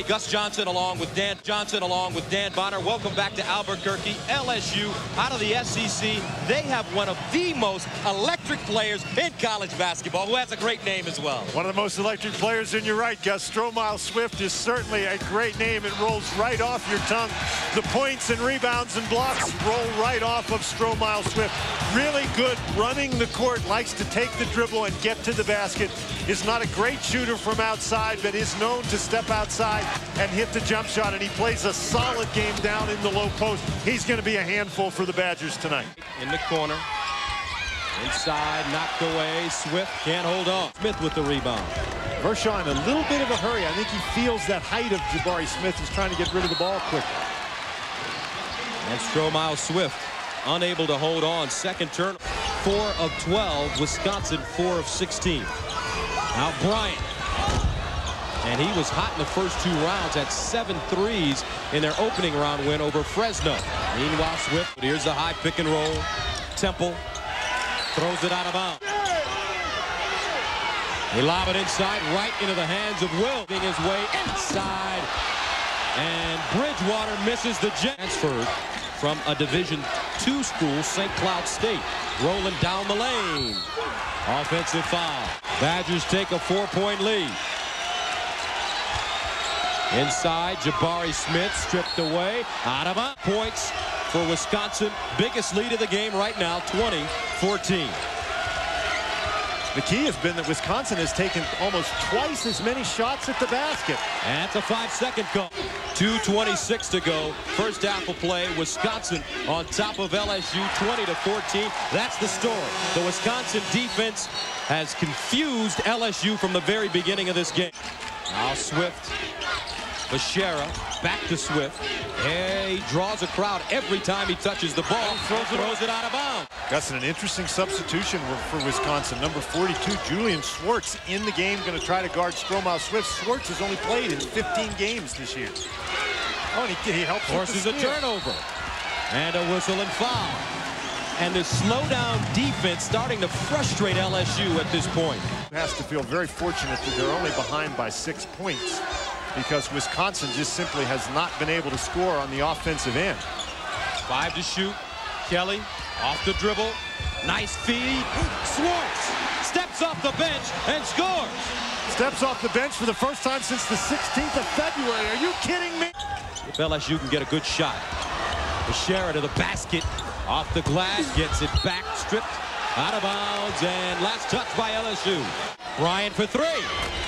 Gus Johnson along with Dan Bonner. Welcome back to Albuquerque. LSU out of the SEC. They have one of the most electric players in college basketball, who has a great name as well. One of the most electric players, and you're right, Gus. Stromile Swift is certainly a great name. It rolls right off your tongue. The points and rebounds and blocks roll right off of Stromile Swift. Really good running the court, likes to take the dribble and get to the basket. Is not a great shooter from outside, but is known to step outside and hit the jump shot, and he plays a solid game down in the low post. He's going to be a handful for the Badgers tonight. In the corner. Inside, knocked away. Swift can't hold on. Smith with the rebound. Vershaw in a little bit of a hurry. I think he feels that height of Jabari Smith. He's trying to get rid of the ball quickly. And Stromile Swift unable to hold on. Second turn. 4 of 12. Wisconsin 4 of 16. Now Bryant. And he was hot in the first 2 rounds, had 7 threes in their opening round win over Fresno. Meanwhile, Swift, here's the high pick and roll. Temple throws it out of bounds. He lob it inside, right into the hands of Will. Getting his way inside. And Bridgewater misses the transfer from a Division II school, St. Cloud State. Rolling down the lane. Offensive foul. Badgers take a 4-point lead. Inside, Jabari Smith stripped away. Out of bounds. Points for Wisconsin. Biggest lead of the game right now, 20-14. The key has been that Wisconsin has taken almost twice as many shots at the basket. And it's a 5-second call. 2:26 to go. First half of play. Wisconsin on top of LSU, 20-14. That's the story. The Wisconsin defense has confused LSU from the very beginning of this game. Now Swift. Bashera back to Swift. Hey, he draws a crowd every time he touches the ball. Throws it out of bounds. That's an interesting substitution for Wisconsin. Number 42, Julian Schwartz, in the game, going to try to guard Stromile Swift. Schwartz has only played in 15 games this year. Oh, and he helps. Forces a turnover. And a whistle and foul. And the slow-down defense starting to frustrate LSU at this point. Has to feel very fortunate that they're only behind by 6 points, because Wisconsin just simply has not been able to score on the offensive end. 5 to shoot. Kelly off the dribble. Nice feed. Schwartz steps off the bench and scores. Steps off the bench for the first time since the 16th of February. Are you kidding me? If LSU can get a good shot. Bashera to the basket. Off the glass. Gets it back. Stripped. Out of bounds. And last touch by LSU. Bryant for 3.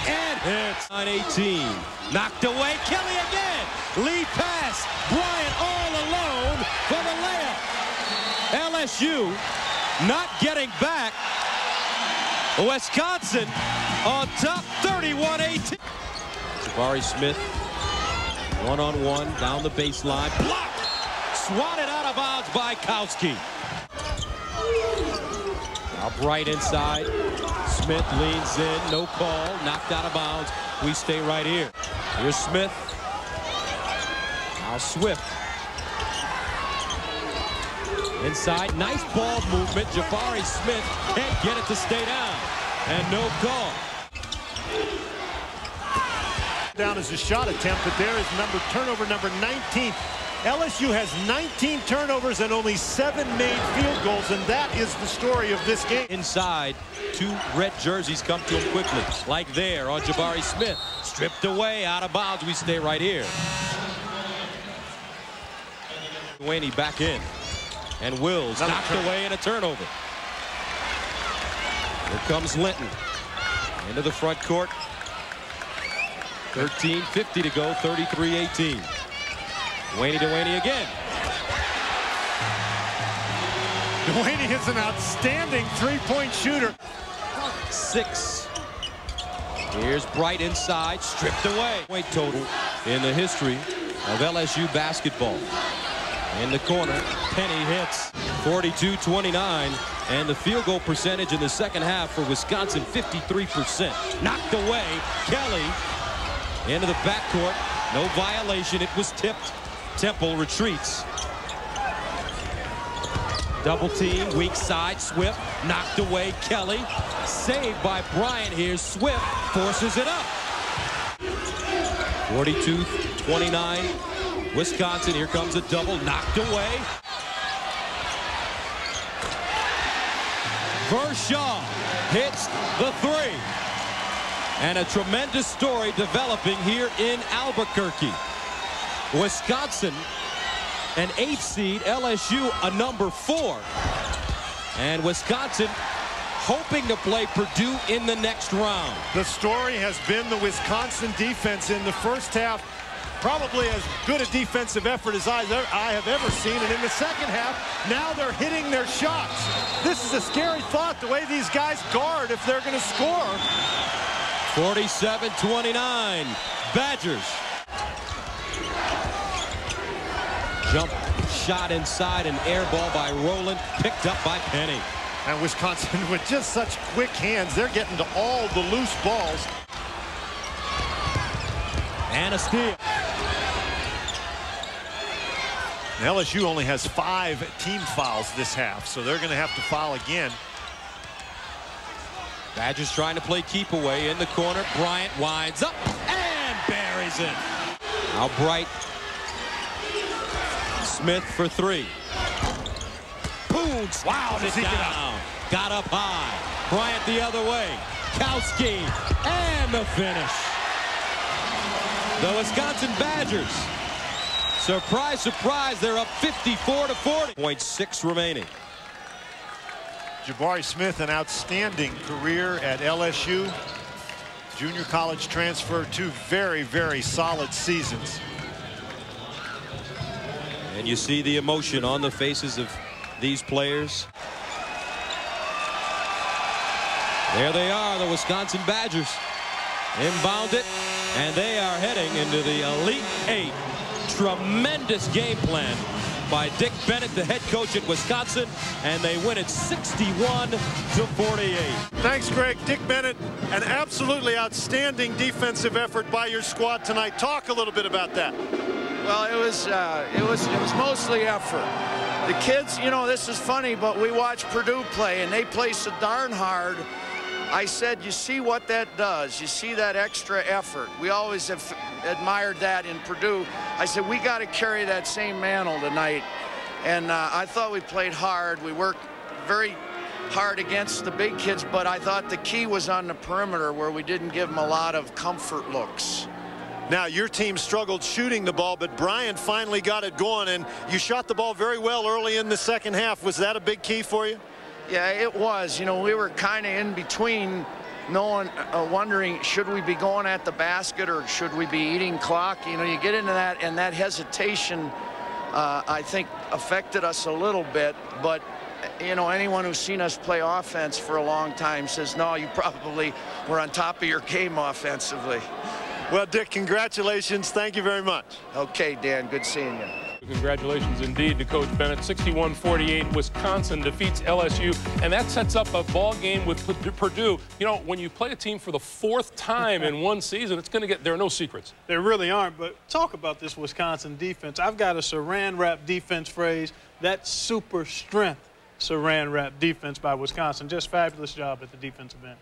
And hits on 18. Knocked away. Kelly again. Lead pass. Bryant all alone for the layup. LSU not getting back. Wisconsin on top, 31-18. Jabari Smith, one-on-one down the baseline. Blocked. Swatted out of bounds by Kowski. Now Bright inside. Smith leans in, no call, knocked out of bounds. We stay right here. Here's Smith. Now Swift. Inside, nice ball movement. Jabari Smith can't get it to stay down. And no call. Down as a shot attempt, but there is turnover number 19. LSU has 19 turnovers and only 7 made field goals, and that is the story of this game. Inside, 2 red jerseys come to him quickly, like there on Jabari Smith. Stripped away, out of bounds. We stay right here. Duane back in. And Wills knocked away in a turnover. Here comes Linton. Into the front court. 13:50 to go, 33-18. Duane again. Duane is an outstanding three-point shooter. 6. Here's Bright inside, stripped away. Point total in the history of LSU basketball. In the corner, Penny hits 42-29, and the field goal percentage in the second half for Wisconsin, 53%. Knocked away, Kelly into the backcourt. No violation, it was tipped. Temple retreats. Double team, weak side, Swift, knocked away, Kelly. Saved by Bryant here, Swift forces it up. 42-29. Wisconsin. Here comes a double, knocked away. Vershaw hits the three. And a tremendous story developing here in Albuquerque. Wisconsin, an 8th seed, LSU, a number 4. And Wisconsin hoping to play Purdue in the next round. The story has been the Wisconsin defense in the first half. Probably as good a defensive effort as I have ever seen. And in the second half, now they're hitting their shots. This is a scary thought, the way these guys guard if they're going to score. 47-29. Badgers. Jump shot inside, an air ball by Rowland, picked up by Penny. And Wisconsin, with just such quick hands, they're getting to all the loose balls. And a steal. LSU only has 5 team fouls this half, so they're going to have to foul again. Badgers trying to play keep away in the corner. Bryant winds up and buries it. Now Bright. Smith for 3. Boone swatted it down. Got up high. Bryant the other way. Kowski and the finish. The Wisconsin Badgers. Surprise, surprise, they're up 54-40. 0.6 remaining. Jabari Smith, an outstanding career at LSU. Junior college transfer, 2 very, very solid seasons. And you see the emotion on the faces of these players. There they are, the Wisconsin Badgers. Inbound it, and they are heading into the Elite 8. Tremendous game plan by Dick Bennett, the head coach at Wisconsin, and they win it 61-48. Thanks, Greg. Dick Bennett, an absolutely outstanding defensive effort by your squad tonight. Talk a little bit about that. Well, it was mostly effort. The kids, you know, this is funny, but we watch Purdue play, and they play so darn hard. I said, you see what that does. You see that extra effort. We always have admired that in Purdue. I said, we got to carry that same mantle tonight. And I thought we played hard. We worked very hard against the big kids, but I thought the key was on the perimeter where we didn't give them a lot of comfort looks. Now, your team struggled shooting the ball, but Brian finally got it going, and you shot the ball very well early in the second half. Was that a big key for you? Yeah, it was. You know, we were kind of in between, wondering, should we be going at the basket or should we be eating clock? You know, you get into that, and that hesitation, I think, affected us a little bit. But, you know, anyone who's seen us play offense for a long time says, no, you probably were on top of your game offensively. Well, Dick, congratulations. Thank you very much. Okay, Dan, good seeing you. Congratulations indeed to Coach Bennett. 61-48, Wisconsin defeats LSU, and that sets up a ball game with Purdue. You know, when you play a team for the 4th time in one season, it's going to get, there are no secrets. There really aren't, but talk about this Wisconsin defense. I've got a saran wrap defense phrase. That's super strength saran wrap defense by Wisconsin. Just fabulous job at the defensive end.